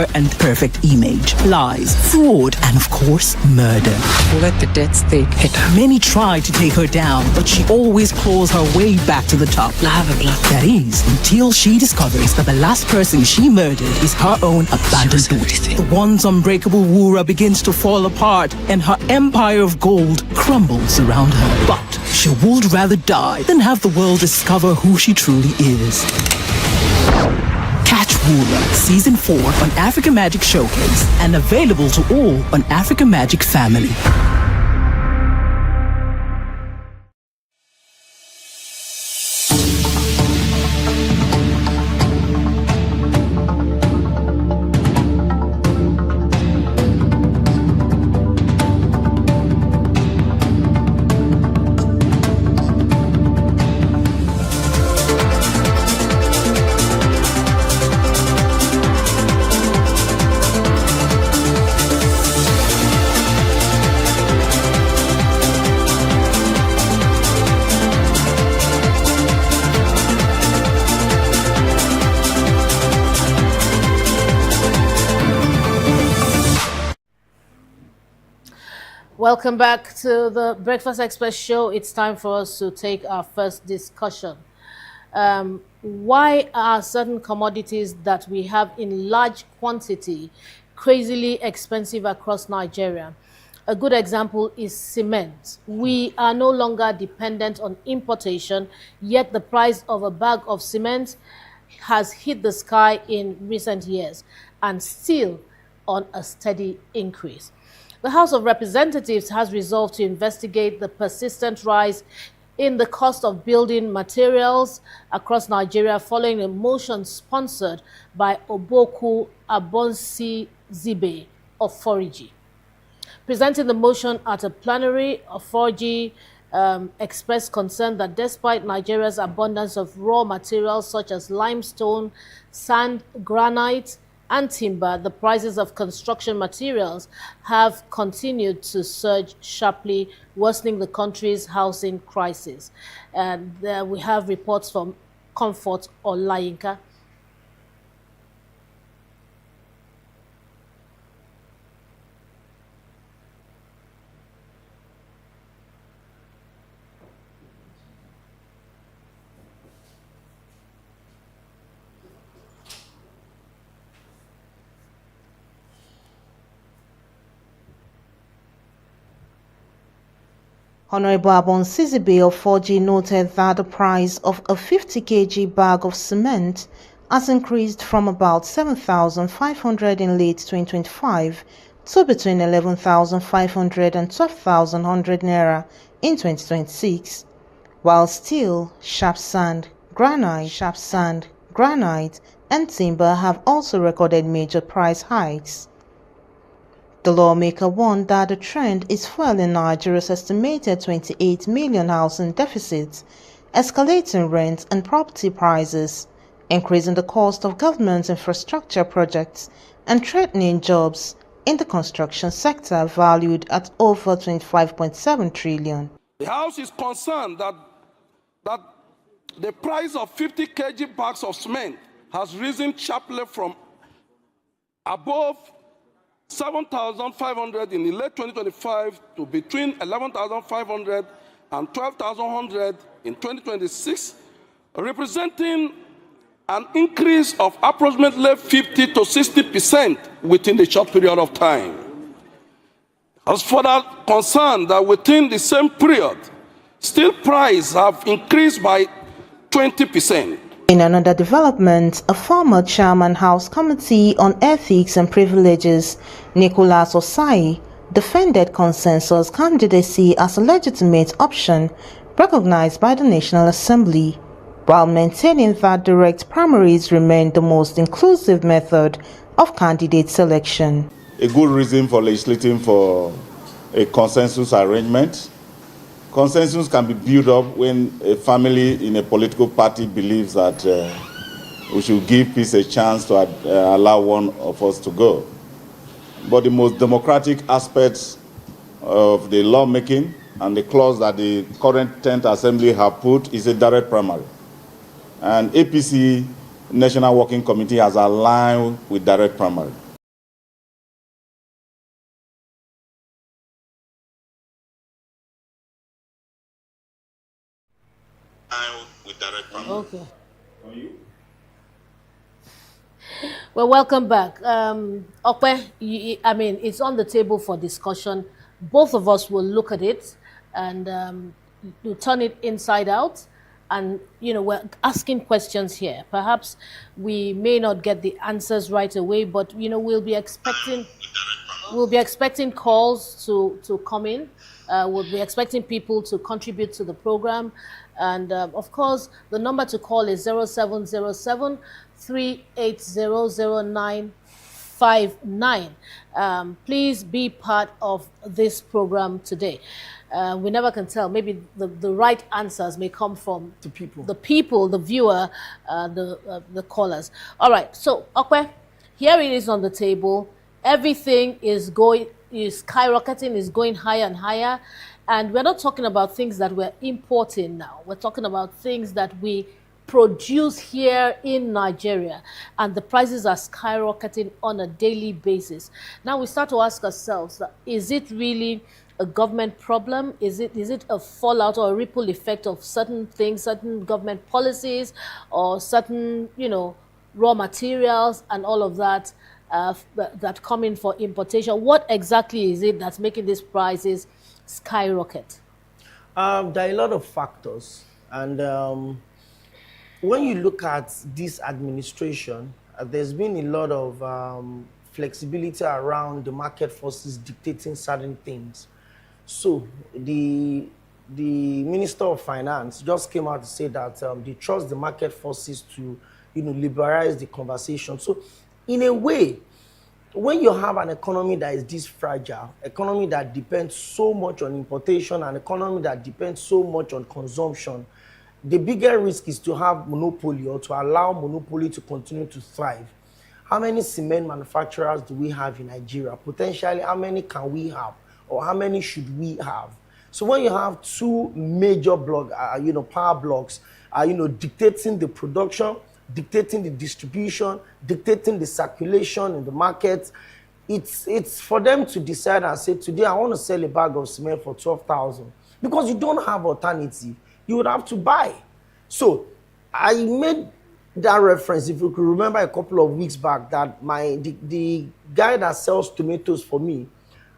and perfect image, lies, fraud, and of course, murder. Let the dead state hit her. Many try to take her down, but she always claws her way back to the top. I have a blood. That is, until she discovers that the last person she murdered is her own abandoned daughter. The once unbreakable Wura begins to fall apart, and her empire of gold crumbles around her. But she would rather die than have the world discover who she truly is. Catch Wura Season 4 on Africa Magic Showcase and available to all on Africa Magic Family. Welcome back to the Breakfast Express show. It's time for us to take our first discussion. Why are certain commodities that we have in large quantity crazily expensive across Nigeria? A good example is cement. We are no longer dependent on importation, yet the price of a bag of cement has hit the sky in recent years and still on a steady increase. The House of Representatives has resolved to investigate the persistent rise in the cost of building materials across Nigeria following a motion sponsored by Oboku Abonsi Zibe of Foriji. Presenting the motion at a plenary, Foriji expressed concern that despite Nigeria's abundance of raw materials such as limestone, sand, granite, and timber, the prices of construction materials have continued to surge sharply, worsening the country's housing crisis. And we have reports from Comfort Olayinka. Honorable Abonsi Zibe of 4G noted that the price of a 50 kg bag of cement has increased from about 7,500 in late 2025 to between 11,500 and 12,100 naira in 2026, while steel, sharp sand, granite, and timber have also recorded major price hikes. The lawmaker warned that the trend is fueling Nigeria's estimated 28 million housing deficit, escalating rent and property prices, increasing the cost of government infrastructure projects, and threatening jobs in the construction sector valued at over 25.7 trillion. The House is concerned that the price of 50 kg bags of cement has risen sharply from above 7,500 in the late 2025 to between 11,500 and 12,100 in 2026, representing an increase of approximately 50 to 60% within the short period of time. As further concerned that within the same period, steel prices have increased by 20%. In another development, a former chairman House Committee on Ethics and Privileges, Nicholas Osai, defended consensus candidacy as a legitimate option recognized by the National Assembly, while maintaining that direct primaries remain the most inclusive method of candidate selection. A good reason for legislating for a consensus arrangement. Consensus can be built up when a family in a political party believes that we should give peace a chance to allow one of us to go. But the most democratic aspects of the lawmaking and the clause that the current 10th Assembly have put is a direct primary. And APC National Working Committee has aligned with direct primary. I will direct from Okay. Well, welcome back. Okwe, I mean, it's on the table for discussion. Both of us will look at it and we'll turn it inside out. And, you know, we're asking questions here. Perhaps we may not get the answers right away, but, you know, we'll be expecting calls to come in. We'll be expecting people to contribute to the program. And, of course, the number to call is 0707 3800959. Please be part of this program today. We never can tell. Maybe the right answers may come from the people, the viewer, the callers. All right. So, Okwe, here it is on the table. Everything is skyrocketing, is going higher and higher. And we're not talking about things that we're importing now. We're talking about things that we produce here in Nigeria, and the prices are skyrocketing on a daily basis. Now we start to ask ourselves, is it really a government problem? Is it a fallout or a ripple effect of certain things, certain government policies, or certain, you know, raw materials and all of that that come in for importation? What exactly is it that's making these prices skyrocket? There are a lot of factors, and when you look at this administration, there's been a lot of flexibility around the market forces dictating certain things. So the Minister of Finance just came out to say that they trust the market forces to, you know, liberalize the conversation. So in a way, when you have an economy that is this fragile, economy that depends so much on importation, an economy that depends so much on consumption, the bigger risk is to have monopoly or to allow monopoly to continue to thrive. How many cement manufacturers do we have in Nigeria? Potentially, how many can we have? Or how many should we have? So when you have two major power blocks, dictating the production, dictating the distribution, dictating the circulation in the market, it's for them to decide and say, today I want to sell a bag of cement for 12,000. Because you don't have alternative. You would have to buy. So I made that reference, if you could remember a couple of weeks back, that the guy that sells tomatoes for me,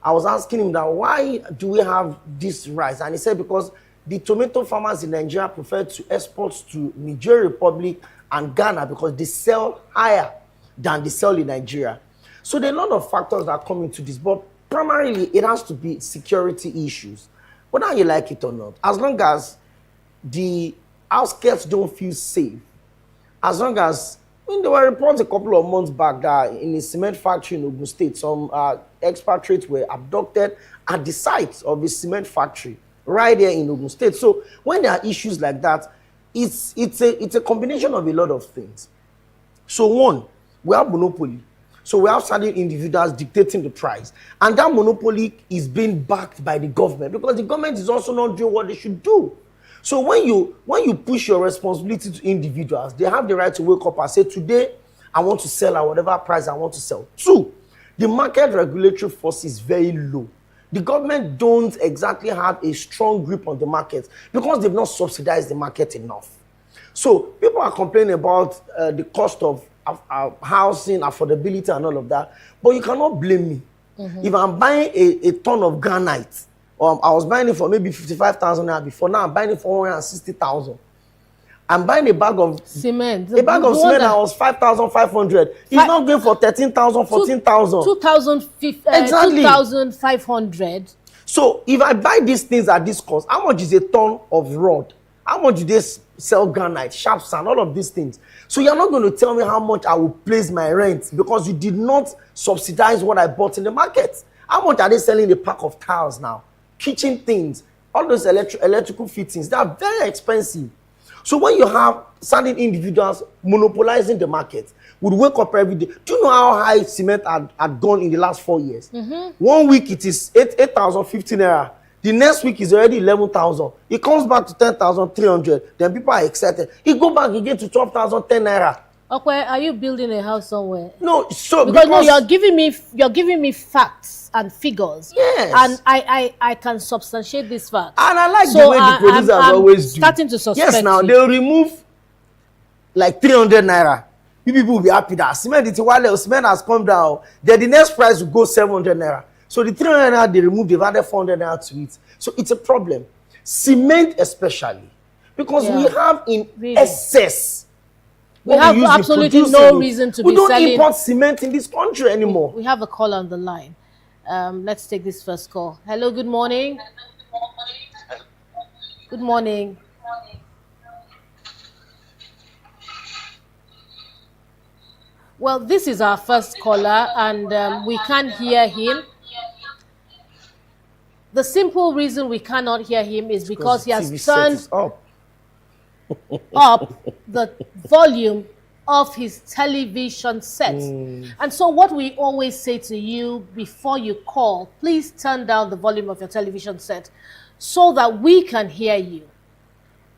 I was asking him that why do we have this rise? And he said because the tomato farmers in Nigeria prefer to export to Niger Republic and Ghana because they sell higher than they sell in Nigeria. So there are a lot of factors that come into this, but primarily it has to be security issues. Whether you like it or not, as long as the outskirts don't feel safe, as long as, when there were reports a couple of months back that in a cement factory in Ogun State, some expatriates were abducted at the site of a cement factory right there in Ogun State. So when there are issues like that, it's a combination of a lot of things. So one, we have monopoly. So we have certain individuals dictating the price. And that monopoly is being backed by the government because the government is also not doing what they should do. So when you push your responsibility to individuals, they have the right to wake up and say, today, I want to sell at whatever price I want to sell. Two, the market regulatory force is very low. The government don't exactly have a strong grip on the market because they've not subsidized the market enough. So people are complaining about the cost of housing, affordability and all of that, but you cannot blame me. Mm-hmm. If I'm buying a ton of granite, I was buying it for maybe 55,000 naira before. Now I'm buying it for 160,000. I'm buying a bag of cement. A bag of cement that was 5,500. It's not going for 13,000, 14,000. 2,500. So if I buy these things at this cost, how much is a ton of rod? How much do they sell granite, sharp sand, all of these things? So you're not going to tell me how much I will place my rent because you did not subsidize what I bought in the market. How much are they selling a pack of tiles now? Kitchen things, all those electrical fittings, they are very expensive. So when you have certain individuals monopolizing the market, would wake up every day. Do you know how high cement had gone in the last 4 years? Mm-hmm. 1 week it is 8,015 naira. The next week is already 11,000. It comes back to 10,300. Then people are excited. It go back again to 12,010 naira. Okay, are you building a house somewhere? No, so Because no, you're giving me facts and figures. Yes. And I can substantiate these facts. And I like So the way the producers I'm always do. starting to suspect. Yes, now you. they'll remove like 300 naira. You people will be happy that cement has come down. Then the next price will go 700 naira. So the 300 naira they remove, they've added 400 naira to it. So it's a problem. Cement especially. Because we have in excess. We have absolutely no reason to be selling. We don't import cement in this country anymore. We have a call on the line. Let's take this first call. Hello, good morning. Good morning. Well, this is our first caller, and we can't hear him. The simple reason we cannot hear him is because he has turned up the volume of his television set. And so what we always say to you before you call, please turn down the volume of your television set so that we can hear you.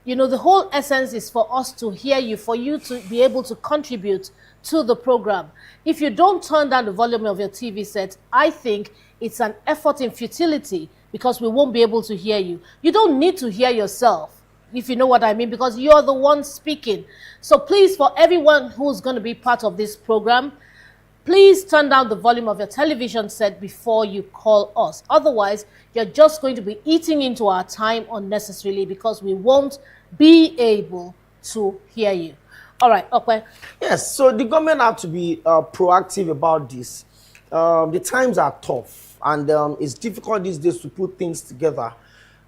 You know, the whole essence is for us to hear you, for you to be able to contribute to the program. If you don't turn down the volume of your TV set, I think it's an effort in futility because we won't be able to hear you. You don't need to hear yourself, if you know what I mean, because you're the one speaking. So please, for everyone who's going to be part of this program, please turn down the volume of your television set before you call us. Otherwise, you're just going to be eating into our time unnecessarily because we won't be able to hear you. All right, okay. Yes, so the government have to be proactive about this. The times are tough, and it's difficult these days to put things together.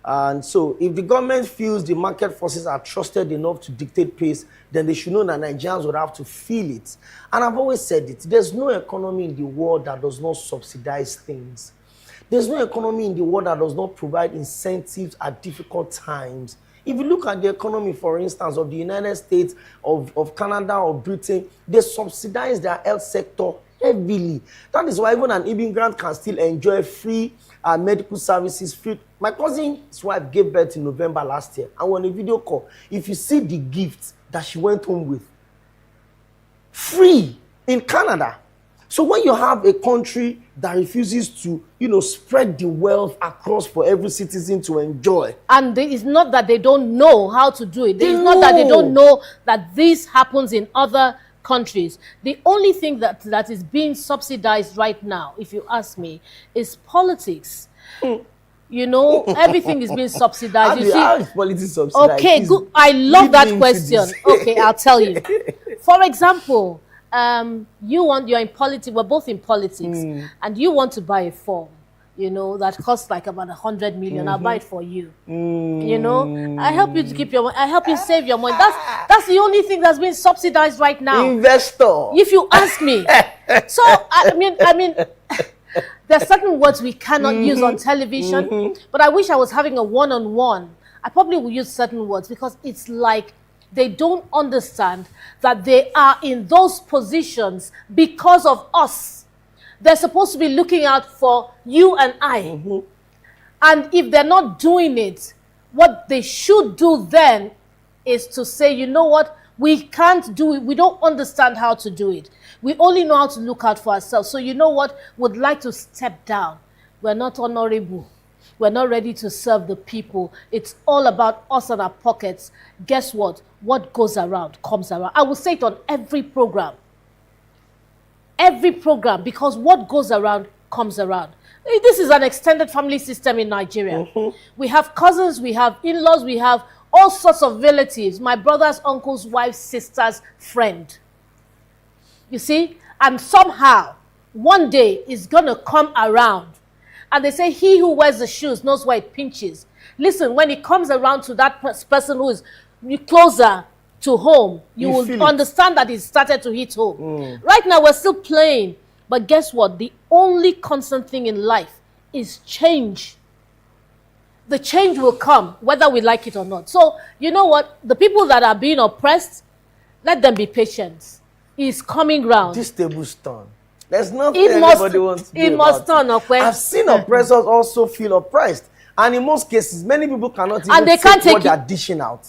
And so if the government feels the market forces are trusted enough to dictate pace, then they should know that Nigerians would have to feel it. And I've always said it, there's no economy in the world that does not subsidize things. There's no economy in the world that does not provide incentives at difficult times. If you look at the economy, for instance, of the United States, of Canada, or Britain, they subsidize their health sector heavily. That is why even an immigrant can still enjoy free medical services. Free. My cousin's wife gave birth in November last year, and on a video call, if you see the gifts that she went home with, free in Canada. So when you have a country that refuses to, spread the wealth across for every citizen to enjoy. And it's not that they don't know how to do it. It's not that they don't know that this happens in other countries. The only thing that is being subsidized right now, if you ask me, is politics. Everything is being subsidized. How is politics subsidized? Okay, good. I love that question. Okay, I'll tell you. For example, you're in politics, we're both in politics, and you want to buy a form, that costs like about 100 million. I'll buy it for you. I help you to keep your money. I help you save your money. That's the only thing that's being subsidized right now. Investor. If you ask me. So, I mean, there are certain words we cannot use on television, but I wish I was having a one-on-one. I probably would use certain words because it's like they don't understand that they are in those positions because of us. They're supposed to be looking out for you and I. And if they're not doing it, what they should do then is to say, you know what, we can't do it. We don't understand how to do it. We only know how to look out for ourselves. So you know what, would like to step down. We're not honorable. We're not ready to serve the people. It's all about us and our pockets. Guess what? What goes around comes around. I will say it on every program. Every program, because what goes around comes around. This is an extended family system in Nigeria. We have cousins, we have in-laws, we have all sorts of relatives. My brother's uncle's wife's sister's friend. You see? And somehow, one day, it's going to come around. And they say, he who wears the shoes knows where it pinches. Listen, when it comes around to that person who is closer to home, you will understand that it started to hit home. Right now, we're still playing. But guess what? The only constant thing in life is change. The change will come, whether we like it or not. So, you know what? The people that are being oppressed, let them be patient. It's coming round. This table's turn. There's nothing anybody wants to do. It must turn, okay? I've seen oppressors also feel oppressed. And in most cases, many people cannot even take what they're dishing out.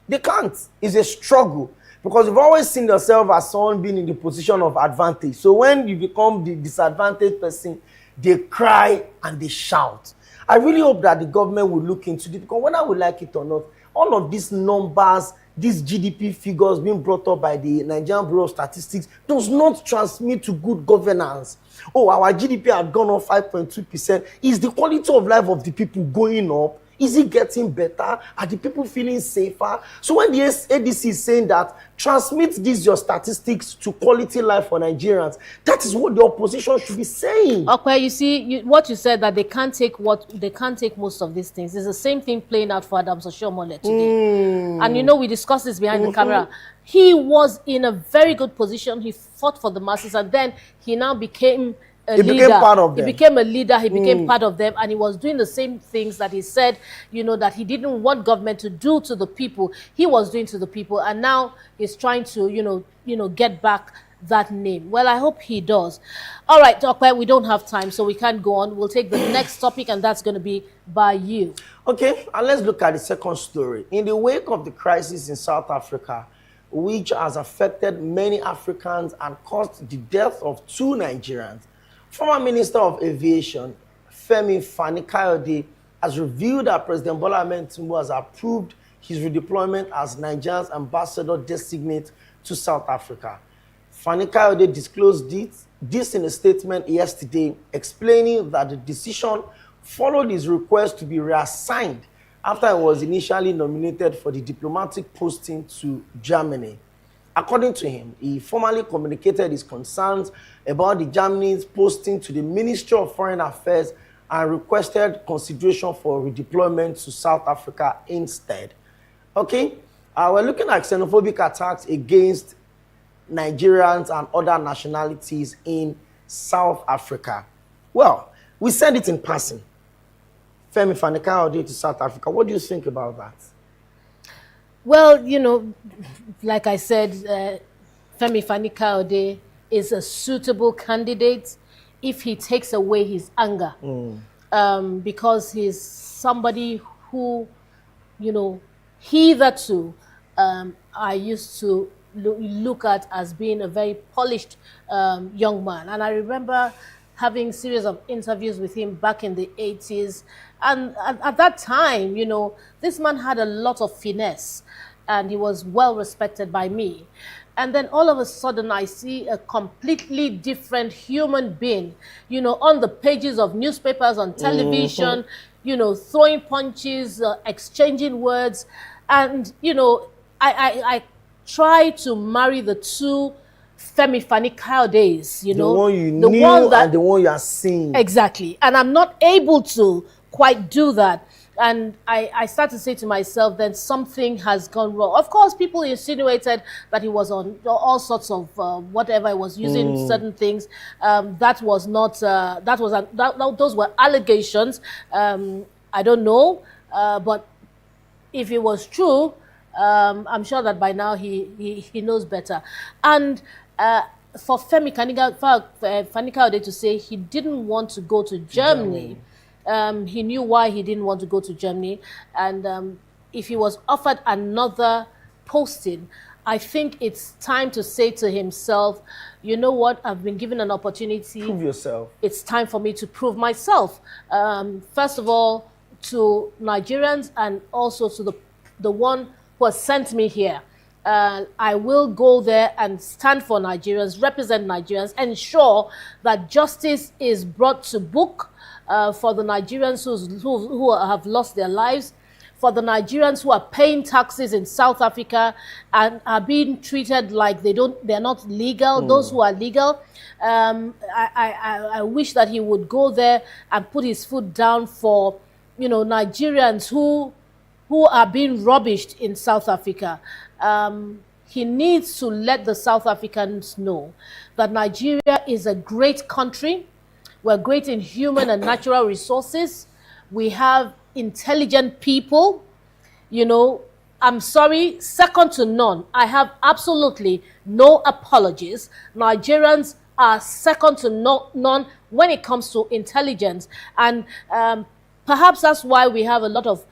They can't. It's a struggle. Because you've always seen yourself as someone being in the position of advantage. So when you become the disadvantaged person, they cry and they shout. I really hope that the government will look into it, because whether we like it or not, all of these numbers, these GDP figures being brought up by the Nigerian Bureau of Statistics does not transmit to good governance. Oh, our GDP had gone up 5.2%. Is the quality of life of the people going up? Is it getting better? Are the people feeling safer? So when the ADC is saying that transmit these your statistics to quality life for Nigerians, that is what the opposition should be saying. Okay, you see, what you said, that they can't take most of these things. It's the same thing playing out for Adams Oshiomhole today. And you know, we discussed this behind the camera. He was in a very good position. He fought for the masses, and then he now became a leader. Became part of them. He became a leader. He became part of them, and he was doing the same things that he said, you know, that he didn't want government to do to the people. He was doing to the people, and now he's trying to, you know, get back that name. Well, I hope he does. All right, Dokwe, we don't have time, so we can't go on. We'll take the next topic, and that's going to be by you. Okay, and let's look at the second story. In the wake of the crisis in South Africa, which has affected many Africans and caused the death of 2 Nigerians, former Minister of Aviation, Femi Fani-Kayode, has revealed that President Bola Ahmed Tinubu has approved his redeployment as Nigeria's ambassador designate to South Africa. Fani-Kayode disclosed this in a statement yesterday, explaining that the decision followed his request to be reassigned after he was initially nominated for the diplomatic posting to Germany. According to him, he formally communicated his concerns about the Germany's posting to the Ministry of Foreign Affairs and requested consideration for redeployment to South Africa instead. Okay, we're looking at xenophobic attacks against Nigerians and other nationalities in South Africa. Well, we said it in passing. Femi Fani-Kayode to South Africa. What do you think about that? Well, you know, like I said, Femi Fani-Kayode is a suitable candidate if he takes away his anger. Because he's somebody who, you know, hitherto I used to look at as being a very polished young man. And I remember having a series of interviews with him back in the 80s. And at that time, you know, this man had a lot of finesse, and he was well respected by me. And then all of a sudden, I see a completely different human being, you know, on the pages of newspapers, on television, you know, throwing punches, exchanging words. And, you know, I try to marry the two Femi Fani-Kayodes, you know. The one you knew and the one you are seeing. Exactly. And I'm not able to quite do that. And I start to say to myself, then something has gone wrong. Of course, people insinuated that he was on all sorts of whatever, he was using certain things. That was not, those were allegations. I don't know. But if it was true, I'm sure that by now he knows better. And for Femi Fani-Kayode to say he didn't want to go to Germany, he knew why he didn't want to go to Germany. And if he was offered another posting, I think it's time to say to himself, you know what, I've been given an opportunity. Prove yourself. It's time for me to prove myself. First of all, to Nigerians, and also to the one who has sent me here. I will go there and stand for Nigerians, represent Nigerians, ensure that justice is brought to book for the Nigerians who have lost their lives, for the Nigerians who are paying taxes in South Africa and are being treated like they're not legal, those who are legal. I wish that he would go there and put his foot down for, you know, Nigerians who are being rubbished in South Africa. He needs to let the South Africans know that Nigeria is a great country. We're great in human and natural resources. We have intelligent people. You know, I'm sorry, second to none. I have absolutely no apologies. Nigerians are second to none when it comes to intelligence. And perhaps that's why we have a lot of,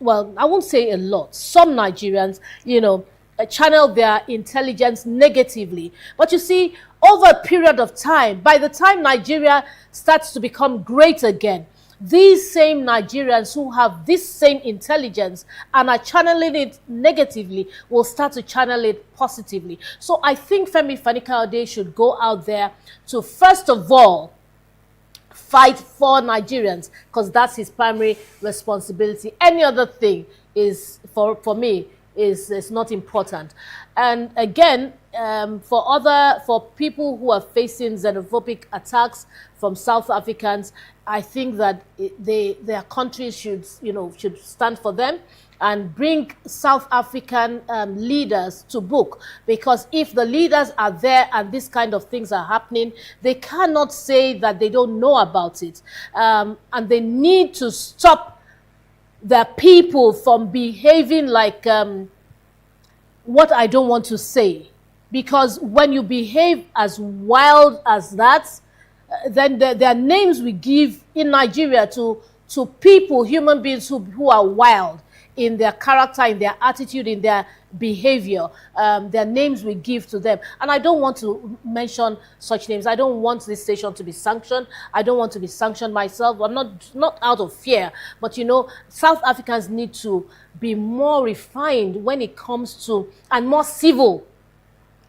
well, I won't say a lot, some Nigerians, you know, channel their intelligence negatively. But you see, over a period of time, by the time Nigeria starts to become great again, these same Nigerians who have this same intelligence and are channeling it negatively will start to channel it positively. So I think Femi Fani-Kayode should go out there to, first of all, fight for Nigerians, because that's his primary responsibility. Any other thing is, for me, is not important. And again, for people who are facing xenophobic attacks from South Africans, I think that their countries should stand for them and bring South African leaders to book. Because if the leaders are there and this kind of things are happening, they cannot say that they don't know about it. And they need to stop their people from behaving like what I don't want to say. Because when you behave as wild as that, then there are names we give in Nigeria to people, human beings who are wild in their character, in their attitude, in their behavior. There are names we give to them. And I don't want to mention such names. I don't want this station to be sanctioned. I don't want to be sanctioned myself. I'm not out of fear. But, South Africans need to be more refined when it comes to, and more civil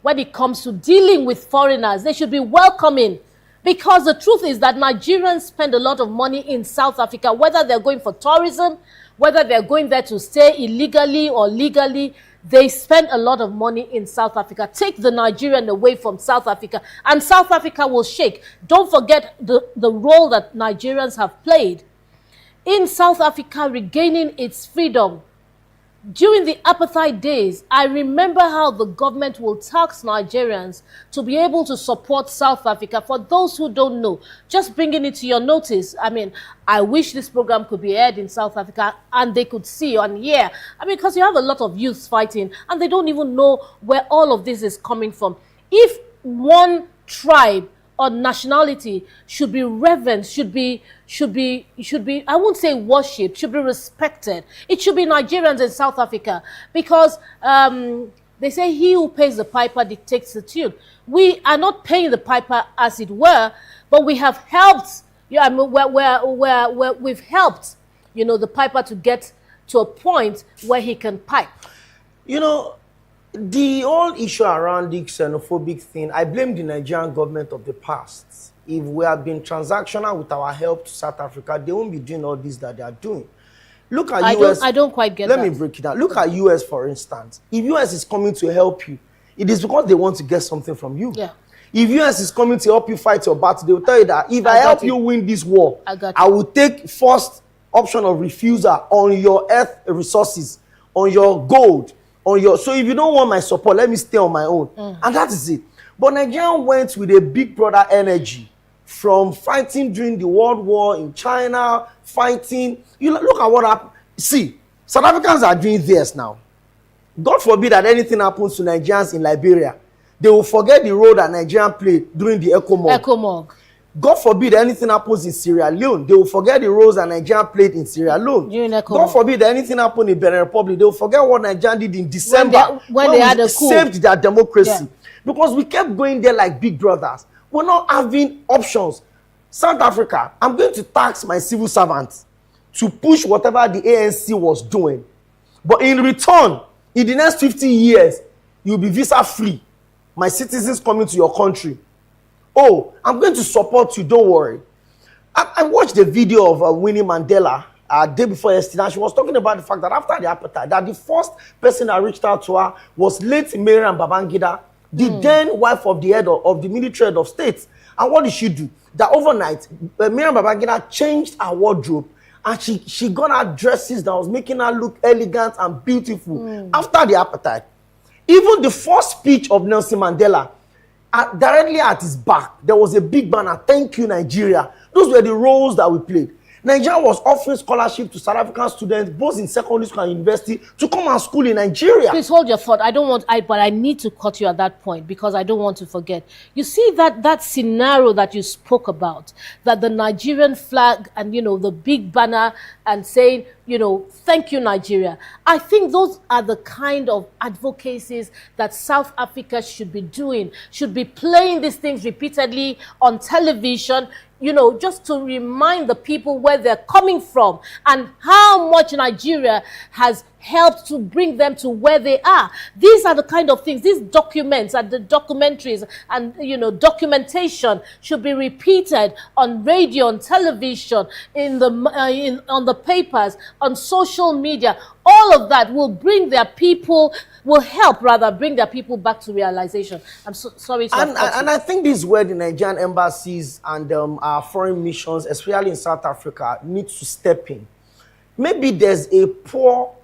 when it comes to dealing with foreigners. They should be welcoming. Because the truth is that Nigerians spend a lot of money in South Africa, whether they're going for tourism, whether they're going there to stay illegally or legally, they spend a lot of money in South Africa. Take the Nigerian away from South Africa, and South Africa will shake. Don't forget the role that Nigerians have played in South Africa regaining its freedom. During the apartheid days, I remember how the government will tax Nigerians to be able to support South Africa. For those who don't know, just bringing it to your notice, I wish this program could be aired in South Africa and they could see and hear. Because you have a lot of youths fighting and they don't even know where all of this is coming from. If one tribe or nationality should be reverenced, should be, I won't say worshipped, should be respected, it should be Nigerians in South Africa. Because they say he who pays the piper dictates the tune. We are not paying the piper, as it were, but we have helped, we've helped, the piper to get to a point where he can pipe. The whole issue around the xenophobic thing, I blame the Nigerian government of the past. If we had been transactional with our help to South Africa, they won't be doing all this that they are doing. Look at US. I don't quite get that. Let me break it down. Look at US, for instance. If US is coming to help you, it is because they want to get something from you. Yeah. If US is coming to help you fight your battle, they will tell you that if I help you win this war, I will take first option of refusal on your earth resources, on your gold, so if you don't want my support, let me stay on my own. And that is it. But Nigeria went with a big brother energy from fighting during the World War in China, fighting. Look at what happened. See, South Africans are doing this now. God forbid that anything happens to Nigerians in Liberia. They will forget the role that Nigeria played during the ECOMOG. God forbid anything happens in Sierra Leone. They will forget the roles that Nigeria played in Sierra Leone. God forbid anything happen in Benin Republic. They will forget what Nigeria did in December when they had a coup. Saved their democracy. Yeah. Because we kept going there like big brothers. We're not having options. South Africa, I'm going to tax my civil servants to push whatever the ANC was doing. But in return, in the next 50 years, you'll be visa free. My citizens coming to your country. Oh, I'm going to support you, don't worry. I watched the video of Winnie Mandela day before yesterday. She was talking about the fact that after the apartheid, that the first person that reached out to her was late Mariam Babangida, the then wife of the head of the military head of state. And what did she do? That overnight, Mariam Babangida changed her wardrobe and she got her dresses that was making her look elegant and beautiful after the apartheid. Even the first speech of Nelson Mandela, directly at his back, there was a big banner, "Thank you, Nigeria." Those were the roles that we played. Nigeria was offering scholarship to South African students, both in secondary school and university, to come and school in Nigeria. Please hold your thought. But I need to cut you at that point because I don't want to forget. You see that scenario that you spoke about, that the Nigerian flag and, the big banner and saying, thank you, Nigeria. I think those are the kind of advocacies that South Africa should be doing, should be playing these things repeatedly on television, just to remind the people where they're coming from and how much Nigeria has helped to bring them to where they are. These are the kind of things, these documents and the documentaries and, documentation should be repeated on radio, on television, on the papers, on social media. All of that will help bring their people back to realization. I'm sorry to and I think this is where the Nigerian embassies and our foreign missions, especially in South Africa, need to step in. Maybe there's a poor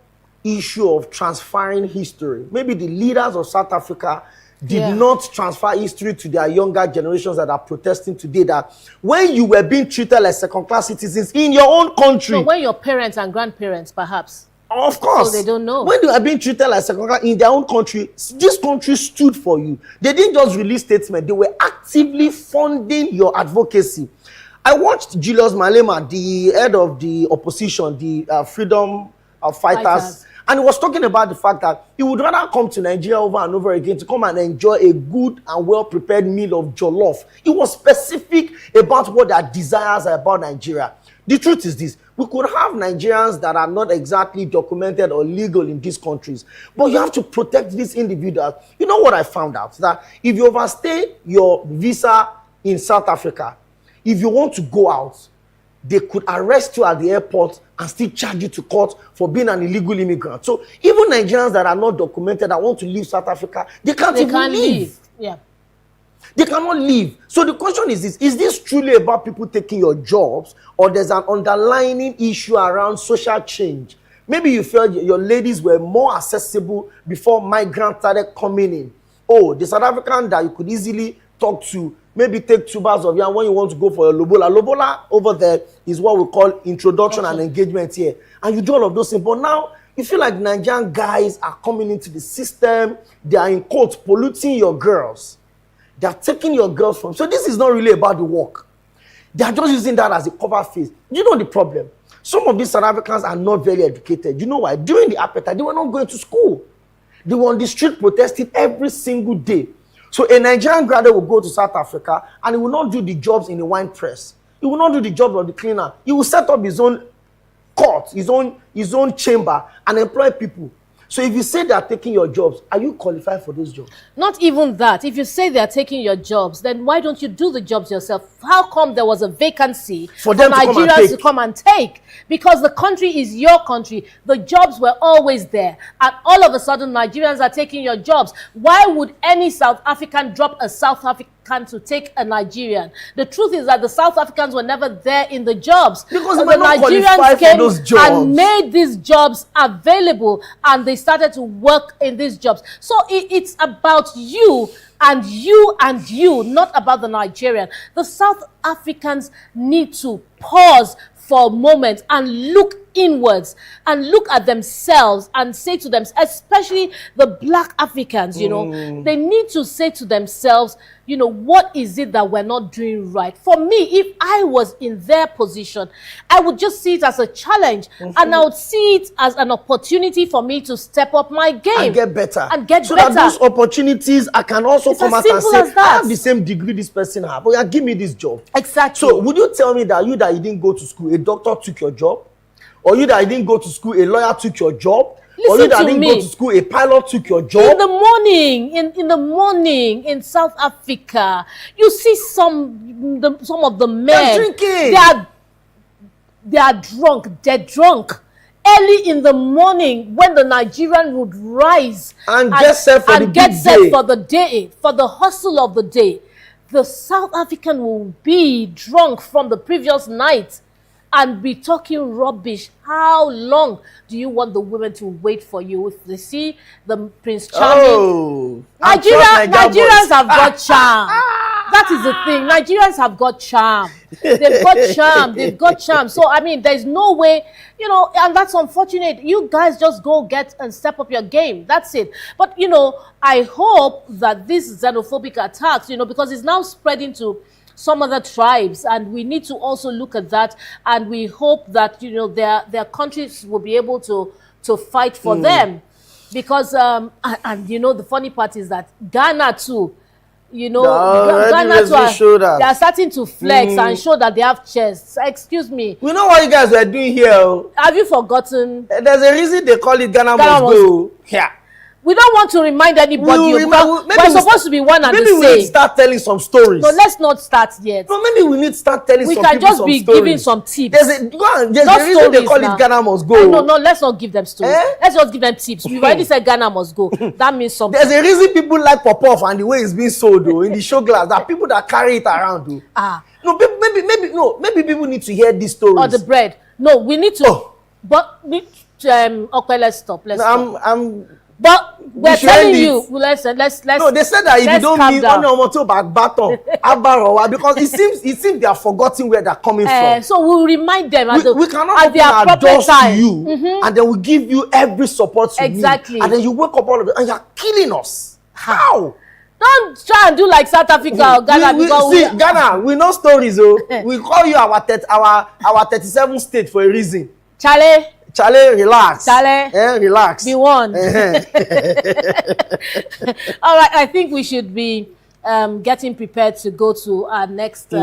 issue of transferring history. Maybe the leaders of South Africa did not transfer history to their younger generations that are protesting today, that when you were being treated like second-class citizens in your own country. So when your parents and grandparents, perhaps. Of course. So they don't know. When they are being treated like second class in their own country, this country stood for you. They didn't just release statements. They were actively funding your advocacy. I watched Julius Malema, the head of the opposition, the freedom fighters, and he was talking about the fact that he would rather come to Nigeria over and over again to come and enjoy a good and well-prepared meal of jollof. He was specific about what their desires are about Nigeria. The truth is this: we could have Nigerians that are not exactly documented or legal in these countries, but you have to protect these individuals. You know what I found out? That if you overstay your visa in South Africa, if you want to go out, they could arrest you at the airport and still charge you to court for being an illegal immigrant. So even Nigerians that are not documented that want to leave South Africa, they can't leave. Yeah. They cannot leave. So the question is this truly about people taking your jobs, or there's an underlying issue around social change? Maybe you felt your ladies were more accessible before migrants started coming in. Oh, the South African that you could easily talk to, maybe take 2 bars of yarn when you want to go for a lobola. Lobola over there is what we call introduction and engagement here. And you do all of those things. But now, you feel like Nigerian guys are coming into the system. They are, in quotes, polluting your girls. They are taking your girls from. So this is not really about the work. They are just using that as a cover face. You know the problem? Some of these South Africans are not very educated. You know why? During the apartheid, they were not going to school. They were on the street protesting every single day. So a Nigerian graduate will go to South Africa and he will not do the jobs in the wine press. He will not do the job of the cleaner. He will set up his own court, his own chamber, and employ people. So if you say they are taking your jobs, are you qualified for those jobs? Not even that. If you say they are taking your jobs, then why don't you do the jobs yourself? How come there was a vacancy for them Nigerians to come and take? Because the country is your country. The jobs were always there. And all of a sudden, Nigerians are taking your jobs. Why would any South African drop a South African to take a Nigerian? The truth is that the South Africans were never there in the jobs. Because the they were not qualified for those jobs. And made these jobs available, and they started to work in these jobs. So it's about you and you and you, not about the Nigerian. The South Africans need to pause for a moment and look inwards and look at themselves and say to them, especially the Black Africans, they need to say to themselves, what is it that we're not doing right? For me, if I was in their position, I would just see it as a challenge, and I would see it as an opportunity for me to step up my game and get better. So that those opportunities, I can also come out and say, I have the same degree this person has, but give me this job. Exactly. So would you tell me that you didn't go to school, a doctor took your job? Or you that didn't go to school, a lawyer took your job? Or you that didn't go to school, a pilot took your job? In the morning in South Africa, you see some of the men. They're drinking. They are drunk. They're drunk. Early in the morning, when the Nigerian would rise and get set for the day, for the hustle of the day, the South African will be drunk from the previous night and be talking rubbish. How long do you want the women to wait for you? If they see the Prince Charming, Nigerians have got charm. That is the thing. Nigerians have got charm. They've got charm. They've got charm. So, I mean, there's no way, you know, and that's unfortunate. You guys just go get and step up your game. That's it. But, you know, I hope that these xenophobic attacks, you know, because it's now spreading to some other tribes, and we need to also look at that, and we hope that, you know, their countries will be able to fight for them. Because, and you know, the funny part is that Ghana too, you know, Ghana too, they are starting to flex and show that they have chests. Excuse me. We know what you guys were doing here. Have you forgotten? There's a reason they call it Ghana must go. Yeah. We don't want to remind anybody. We're supposed to be one and the same. Maybe we need to start telling some stories. No, let's not start yet. No, maybe we need to start telling some people some stories. We can just be giving some tips. There's a reason they call it Ghana must go. No, let's not give them stories. Let's just give them tips. We've already said Ghana must go. That means something. There's a reason people like pop-off and the way it's being sold in the show glass. There are people that carry it around. No, maybe people need to hear these stories. Or the bread. No, we need to. But okay, let's stop. But we're telling you, let's. No, they said that if you don't mean on your motor back baton, because it seems they have forgotten where they're coming from. So we'll remind them we cannot open our doors to you, and then we give you every support you need. And then you wake up all of it, and you're killing us. How? Don't try and do like South Africa or Ghana. Ghana, we know stories. We call you our 37th state for a reason. Charlie, relax. Relax. Be one. All right, I think we should be getting prepared to go to our next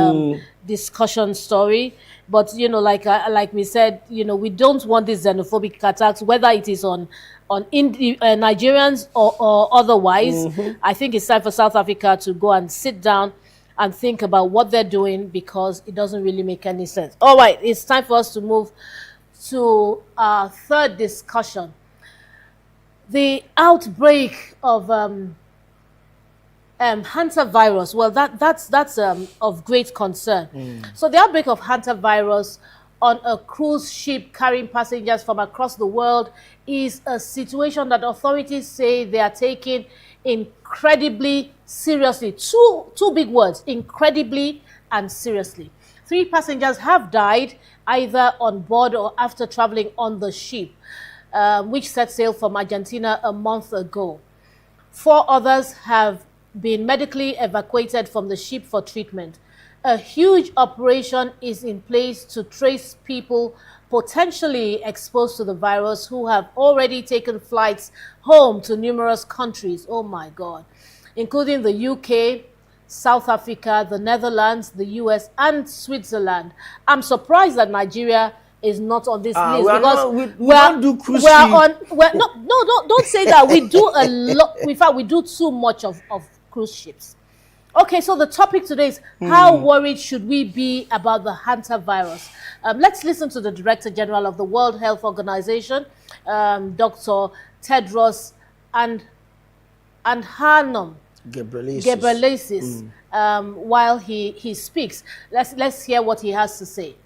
discussion story. But, you know, like we said, you know, we don't want these xenophobic attacks, whether it is on Nigerians or otherwise. I think it's time for South Africa to go and sit down and think about what they're doing, because it doesn't really make any sense. All right, it's time for us to move to our third discussion. The outbreak of hantavirus. Well, that's of great concern. So the outbreak of hantavirus on a cruise ship carrying passengers from across the world is a situation that authorities say they are taking incredibly seriously. Two big words: incredibly and seriously. 3 passengers have died either on board or after traveling on the ship, which set sail from Argentina a month ago. 4 others have been medically evacuated from the ship for treatment. A huge operation is in place to trace people potentially exposed to the virus who have already taken flights home to numerous countries, oh my God, including the UK, South Africa, the Netherlands, the US, and Switzerland. I'm surprised that Nigeria is not on this list, because we don't do cruise ship. Don't say that. We do a lot. In fact, we do too much of cruise ships. Okay, so the topic today is how worried should we be about the hantavirus? Let's listen to the Director General of the World Health Organization, Dr. Tedros Adhanom Ghebreyesus, while he speaks. Let's hear what he has to say.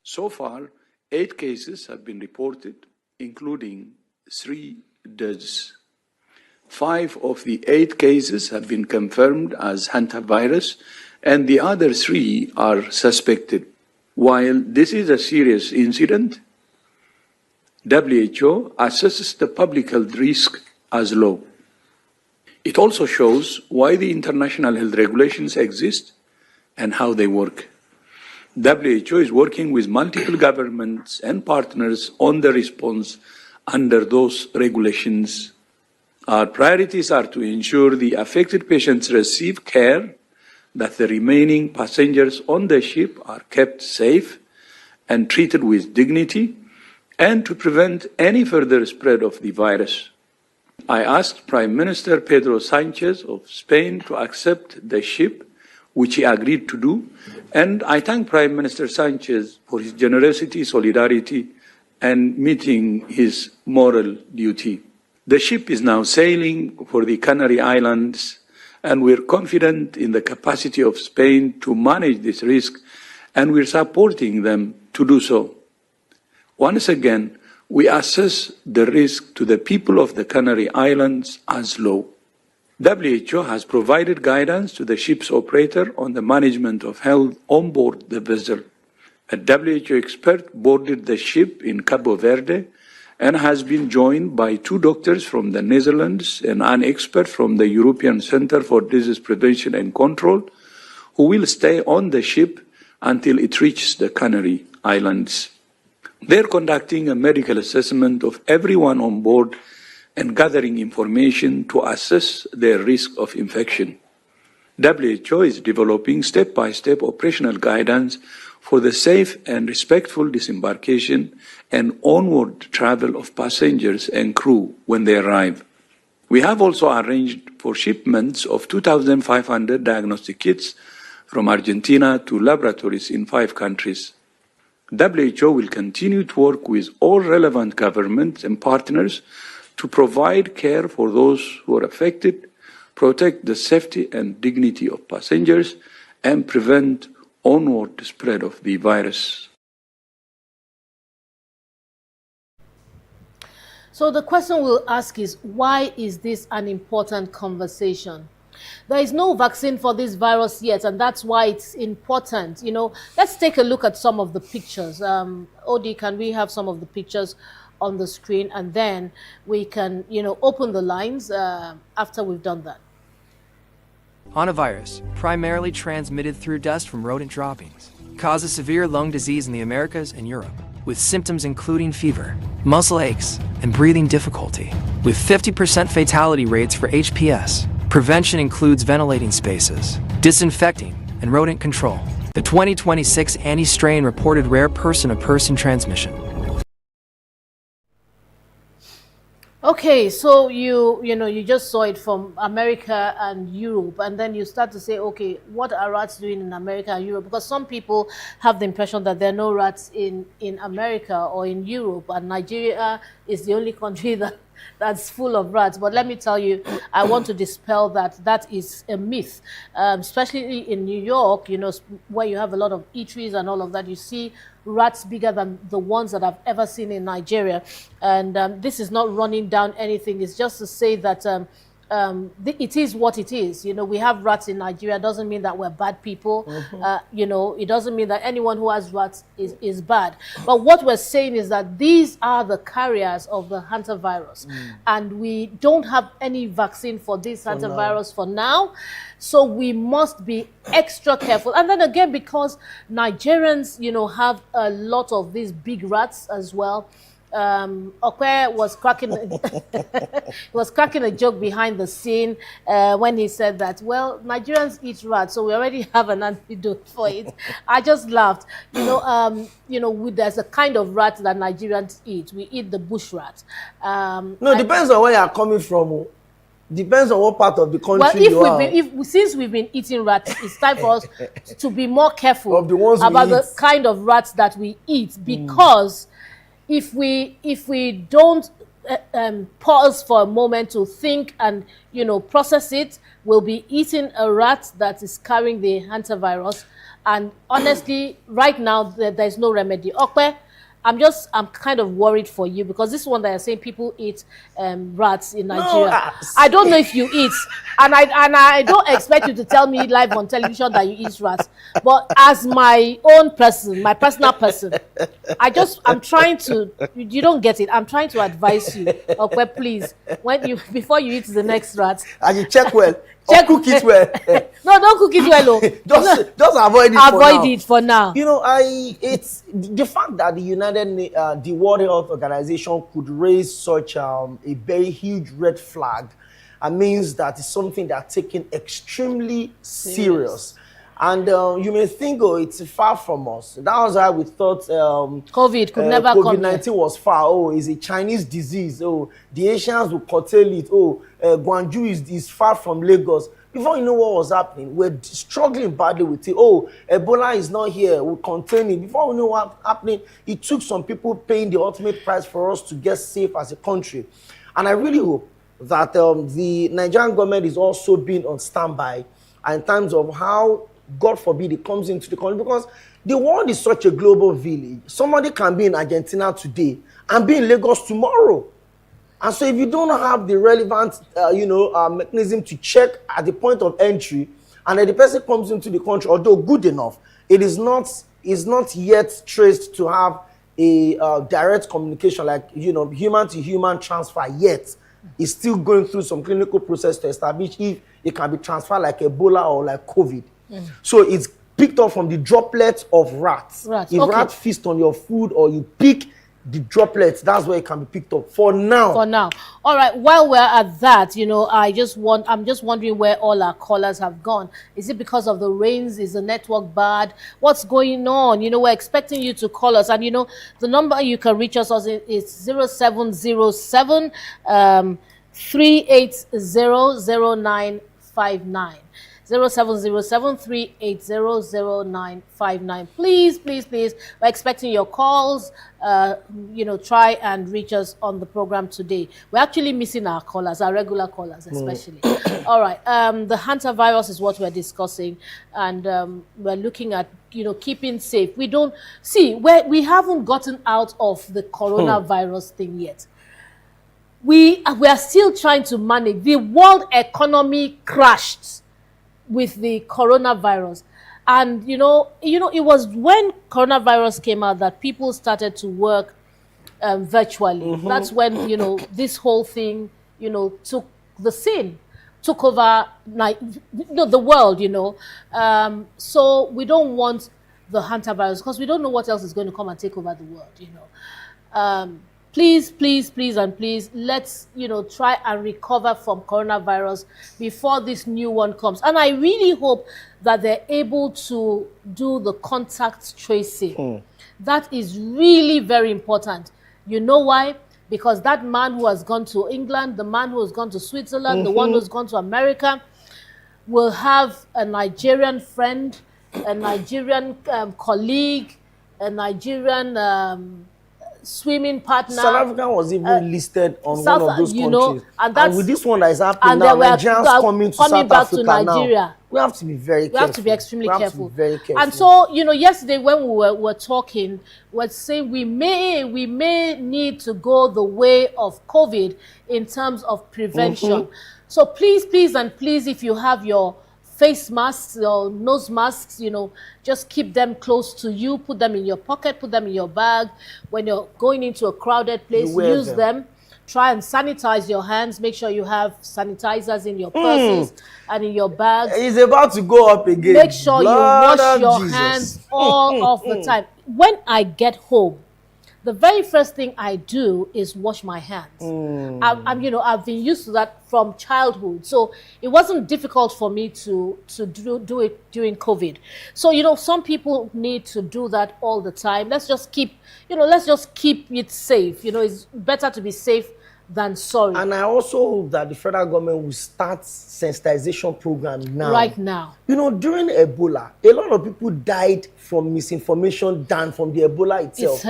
So far, 8 cases have been reported, including 3 deaths. 5 of the 8 cases have been confirmed as hantavirus, and the other 3 are suspected. While this is a serious incident, WHO assesses the public health risk as low. It also shows why the international health regulations exist and how they work. WHO is working with multiple governments and partners on the response under those regulations. Our priorities are to ensure the affected patients receive care, that the remaining passengers on the ship are kept safe and treated with dignity, and to prevent any further spread of the virus. I asked Prime Minister Pedro Sanchez of Spain to accept the ship, which he agreed to do, and I thank Prime Minister Sanchez for his generosity, solidarity, and meeting his moral duty. The ship is now sailing for the Canary Islands, and we're confident in the capacity of Spain to manage this risk, and we're supporting them to do so. Once again, we assess the risk to the people of the Canary Islands as low. WHO has provided guidance to the ship's operator on the management of health on board the vessel. A WHO expert boarded the ship in Cabo Verde and has been joined by 2 doctors from the Netherlands and an expert from the European Centre for Disease Prevention and Control, who will stay on the ship until it reaches the Canary Islands. They're conducting a medical assessment of everyone on board and gathering information to assess their risk of infection. WHO is developing step-by-step operational guidance for the safe and respectful disembarkation and onward travel of passengers and crew when they arrive. We have also arranged for shipments of 2,500 diagnostic kits from Argentina to laboratories in 5 countries. WHO will continue to work with all relevant governments and partners to provide care for those who are affected, protect the safety and dignity of passengers, and prevent onward spread of the virus. So the question we'll ask is, why is this an important conversation? There is no vaccine for this virus yet, and that's why it's important. You know, let's take a look at some of the pictures. Odi, can we have some of the pictures on the screen, and then we can, you know, open the lines after we've done that. Hantavirus, primarily transmitted through dust from rodent droppings, causes severe lung disease in the Americas and Europe, with symptoms including fever, muscle aches, and breathing difficulty. With 50% fatality rates for HPS, prevention includes ventilating spaces, disinfecting, and rodent control. The 2026 anti-strain reported rare person-to-person transmission. Okay, so you just saw it from America and Europe, and then you start to say, okay, what are rats doing in America and Europe? Because some people have the impression that there are no rats in America or in Europe, and Nigeria is the only country that's full of rats. But let me tell you, I want to dispel that. That is a myth, especially in New York, you know, where you have a lot of eateries and all of that. You see rats bigger than the ones that I've ever seen in Nigeria. And this is not running down anything. It's just to say that it is what it is. You know, we have rats in Nigeria. Doesn't mean that we're bad people. Mm-hmm. You know, it doesn't mean that anyone who has rats is bad. But what we're saying is that these are the carriers of the hantavirus. And we don't have any vaccine for this hantavirus for now. So we must be extra careful. And then again, because Nigerians, you know, have a lot of these big rats as well. Okwe was cracking a joke behind the scene when he said that, well, Nigerians eat rats, so we already have an antidote for it. I just laughed. There's a kind of rat that Nigerians eat. We eat the bush rat. Depends on where you're coming from. Depends on what part of the country you are. Since we've been eating rats, it's time for us to be more careful about the kind of rats that we eat, because if we don't pause for a moment to think and, you know, process it, we'll be eating a rat that is carrying the hantavirus. And honestly, right now, there's no remedy. Okwe, I'm kind of worried for you, because this one that you're saying people eat rats in Nigeria. I don't know if you eat, and I don't expect you to tell me live on television that you eat rats. But as my own person, my personal person, I'm trying to. You don't get it. I'm trying to advise you. Okay, please, before you eat the next rat, and you check well. Cook it well. No, don't cook it well. Just avoid it. Avoid it for now. You know, it's the fact that the World Health Organization could raise such a very huge red flag, means that it's something they're taking extremely serious. And you may think, it's far from us. That was why we thought COVID could never come. COVID-19 was far. It's a Chinese disease. The Asians will curtail it. Guangzhou is far from Lagos. Before you know what was happening, we're struggling badly with it. Ebola is not here. We'll contain it. Before we know what's happening, it took some people paying the ultimate price for us to get safe as a country. And I really hope that the Nigerian government is also being on standby in terms of how, God forbid, it comes into the country, because the world is such a global village. Somebody can be in Argentina today and be in Lagos tomorrow. And so if you don't have the relevant, mechanism to check at the point of entry, and then the person comes into the country, although good enough, it is not yet traced to have a direct communication, like, human to human transfer yet. It's still going through some clinical process to establish if it can be transferred like Ebola or like COVID. So it's picked up from the droplets of rats. If rat feast on your food or you pick the droplets, that's where it can be picked up for now. All right, while we're at that, I'm just wondering where all our callers have gone. Is it because of the rains? Is the network bad? What's going on? We're expecting you to call us, and the number you can reach us is 0707 3800959. 0707-380-0959. Please, we're expecting your calls. Try and reach us on the program today. We're actually missing our callers, our regular callers especially. All right, the hantavirus is what we're discussing, and we're looking at keeping safe. We haven't gotten out of the coronavirus thing yet. We are still trying to manage. The world economy crashed with the coronavirus, and it was when coronavirus came out that people started to work virtually. That's when this whole thing took over the world. So we don't want the hantavirus because we don't know what else is going to come and take over the world. Please, let's, try and recover from coronavirus before this new one comes. And I really hope that they're able to do the contact tracing. That is really very important. You know why? Because that man who has gone to England, the man who has gone to Switzerland, the one who's gone to America, will have a Nigerian friend, a Nigerian colleague, a Nigerian swimming partner. South Africa was even listed on one of those countries. And with this one that is happening now, Nigerians coming to South Africa Nigeria now, we have to be very careful. We have to be extremely careful. And so, yesterday when we were talking, we're saying we may need to go the way of COVID in terms of prevention. So please, if you have your face masks or nose masks, just keep them close to you, put them in your pocket, put them in your bag. When you're going into a crowded place, use them. Try and sanitize your hands. Make sure you have sanitizers in your purses and in your bags. It's about to go up again. Make sure you wash your hands all of the time. When I get home, the very first thing I do is wash my hands. I've been used to that from childhood, so it wasn't difficult for me to do it during COVID. So some people need to do that all the time. Let's just keep it safe. It's better to be safe than sorry. And I also hope that the federal government will start sensitization program now. Right now. During Ebola, a lot of people died from misinformation than from the Ebola itself.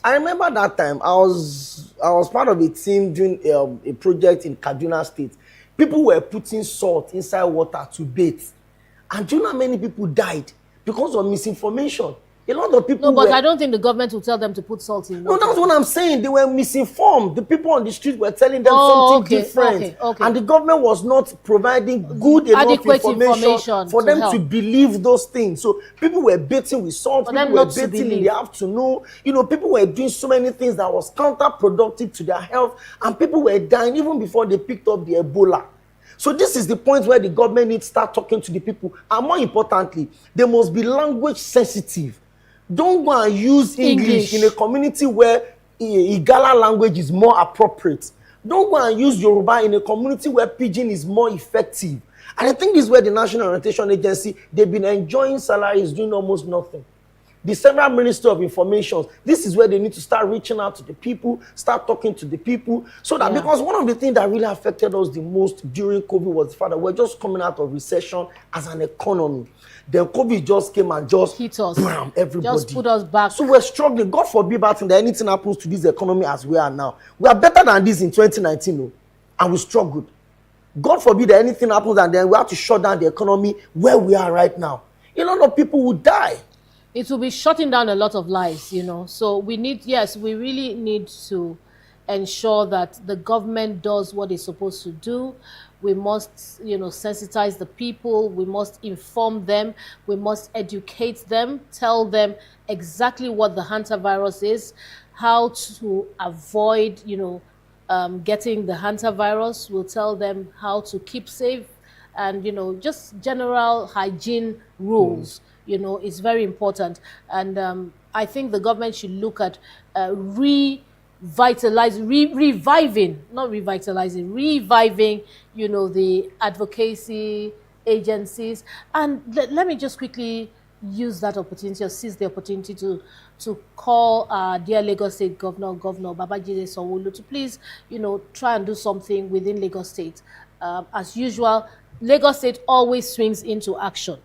I remember that time I was part of a team doing a project in Kaduna State. People were putting salt inside water to bathe. And do you know how many people died because of misinformation? A lot of people. No, but I don't think the government will tell them to put salt in water. No, that's what I'm saying. They were misinformed. The people on the street were telling them something different. Okay. And the government was not providing good enough information for them to believe those things. So people were bathing with salt, people were bathing in the afternoon. People were doing so many things that was counterproductive to their health. And people were dying even before they picked up the Ebola. So this is the point where the government needs to start talking to the people. And more importantly, they must be language sensitive. Don't go and use English in a community where Igala language is more appropriate. Don't go and use Yoruba in a community where Pidgin is more effective. And I think this is where the National Orientation Agency, they've been enjoying salaries, doing almost nothing. The Central Ministry of Information, this is where they need to start reaching out to the people, start talking to the people, so that because one of the things that really affected us the most during COVID was the fact that we're just coming out of recession as an economy. Then COVID just came and just hit us. Bam, everybody. Just put us back. So we're struggling. God forbid that anything happens to this economy as we are now. We are better than this in 2019, and we struggled. God forbid that anything happens and then we have to shut down the economy where we are right now. A lot of people would die. It will be shutting down a lot of lives, So we really need to ensure that the government does what it's supposed to do. We must, sensitize the people. We must inform them. We must educate them, tell them exactly what the hantavirus is, how to avoid, getting the hantavirus. We'll tell them how to keep safe, and just general hygiene rules. Is very important. And I think the government should look at reviving, the advocacy agencies. And let me just quickly use that opportunity, or seize the opportunity to call dear Lagos State Governor Babajide Sanwo-Olu to please, try and do something within Lagos State. As usual, Lagos State always swings into action,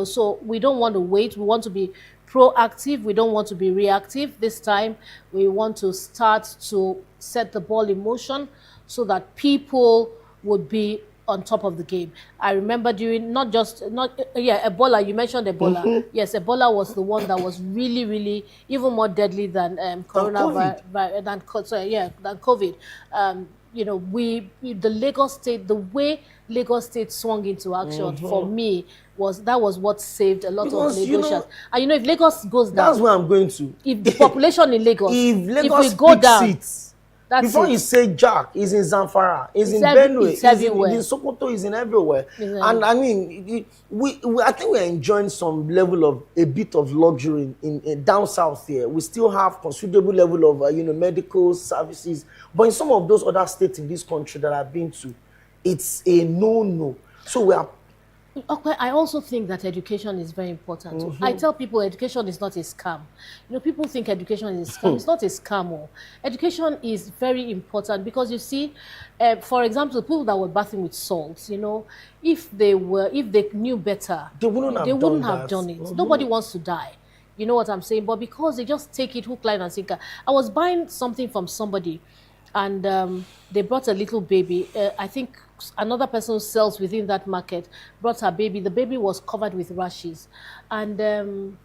so we don't want to wait. We want to be proactive. We don't want to be reactive. This time, we want to start to set the ball in motion so that people would be on top of the game. I remember during Ebola, you mentioned Ebola. Mm-hmm. Yes, Ebola was the one that was really, really even more deadly than coronavirus, than COVID. The Lagos State, the way Lagos State swung into action, for me, was what saved a lot of Lagosians. And if Lagos goes down, that's where I'm going to. If the population in Lagos, if we go down, seats, before you say Jack, is in Zamfara, is in Benue, is in Sokoto, is in everywhere. And I mean, I think we're enjoying some level of a bit of luxury in down south here. We still have considerable level of medical services, but in some of those other states in this country that I've been to, it's a no. So we are. Okay, I also think that education is very important. Mm-hmm. I tell people education is not a scam. People think education is a scam. It's not a scam. Education is very important because you see, for example, people that were bathing with salt, if they knew better, they wouldn't have done it. Mm-hmm. Nobody wants to die. You know what I'm saying? But because they just take it hook, line, and sinker. I was buying something from somebody, and they brought a little baby. I think another person who sells within that market brought her baby. The baby was covered with rashes, and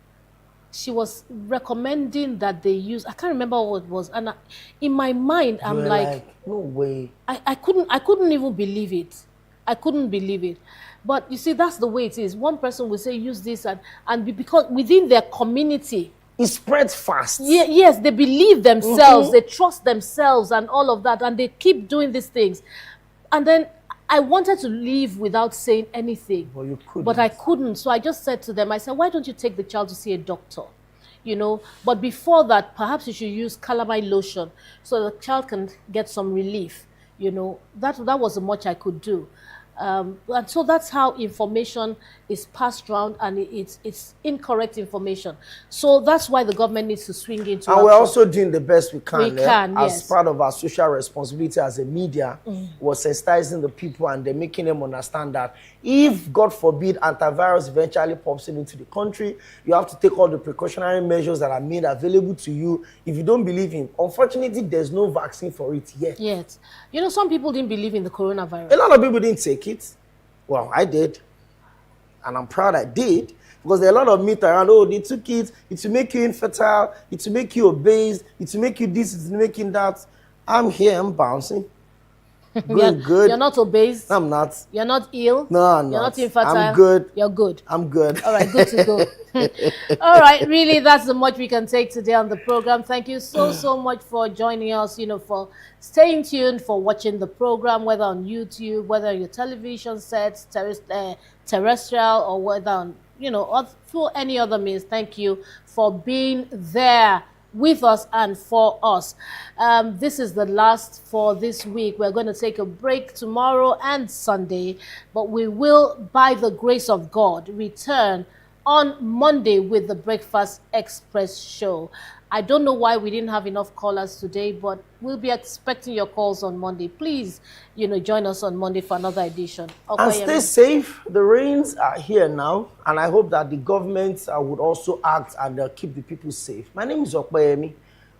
she was recommending that they use, I can't remember what it was, and in my mind I'm like, no way. I couldn't even believe it. I couldn't believe it. But you see, that's the way it is. One person will say use this, and because within their community it spreads fast. Yes, they believe themselves, they trust themselves and all of that, and they keep doing these things. And then I wanted to leave without saying anything. Well, you couldn't. But I couldn't. So I just said to them, I said, why don't you take the child to see a doctor? But before that, perhaps you should use calamine lotion so the child can get some relief. That was as much I could do. And so that's how information is passed around, and it's incorrect information. So that's why the government needs to swing into and action. we're also doing the best we can. Yes. As part of our social responsibility as a media, we're sensitizing the people and they're making them understand that if, God forbid, antivirus eventually pops into the country, you have to take all the precautionary measures that are made available to you. If you don't believe in, unfortunately, there's no vaccine for it yet. Some people didn't believe in the coronavirus. A lot of people didn't take it. Well, I did. And I'm proud I did. Because there are a lot of myths around, they took it, it will make you infertile, it will make you obese, it will make you this, it will make you that. I'm here, I'm bouncing. Good. You're not obese. I'm not. You're not ill. No, I'm You're not. not infertile. I'm good. You're good. I'm good. All right, good to go. All right, really, that's the much we can take today on the program. Thank you so much for joining us, for staying tuned, for watching the program, whether on YouTube, whether on your television sets, terrestrial, or whether on, through any other means. Thank you for being there with us and for us. This is the last for this week. We're going to take a break tomorrow and Sunday, but we will, by the grace of God, return on Monday with the Breakfast Express show. I don't know why we didn't have enough callers today, but we'll be expecting your calls on Monday. Please, join us on Monday for another edition. And stay safe. The rains are here now, and I hope that the government would also act and keep the people safe. My name is Okpeyemi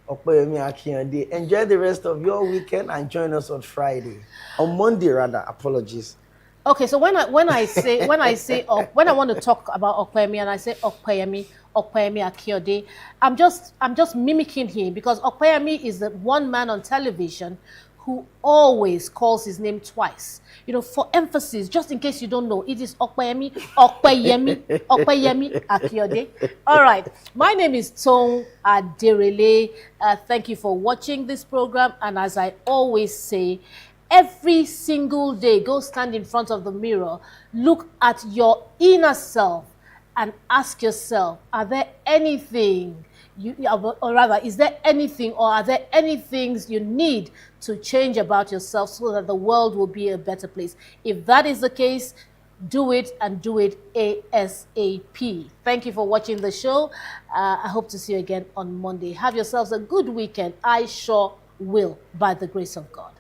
Akiyande. Enjoy the rest of your weekend and join us on Friday. On Monday, rather. Apologies. Okay, so when I want to talk about Okpeyemi and I say Okpeyemi Akinode, I'm just mimicking him because Okpeyemi is the one man on television who always calls his name twice. You know, for emphasis, just in case you don't know, it is Okpeyemi Akinode. All right, my name is Tong Aderele. Thank you for watching this program, and as I always say, every single day, go stand in front of the mirror, look at your inner self, and ask yourself, are there anything or rather, is there anything or are there any things you need to change about yourself so that the world will be a better place? If that is the case, do it and do it ASAP. Thank you for watching the show. I hope to see you again on Monday. Have yourselves a good weekend. I sure will, by the grace of God.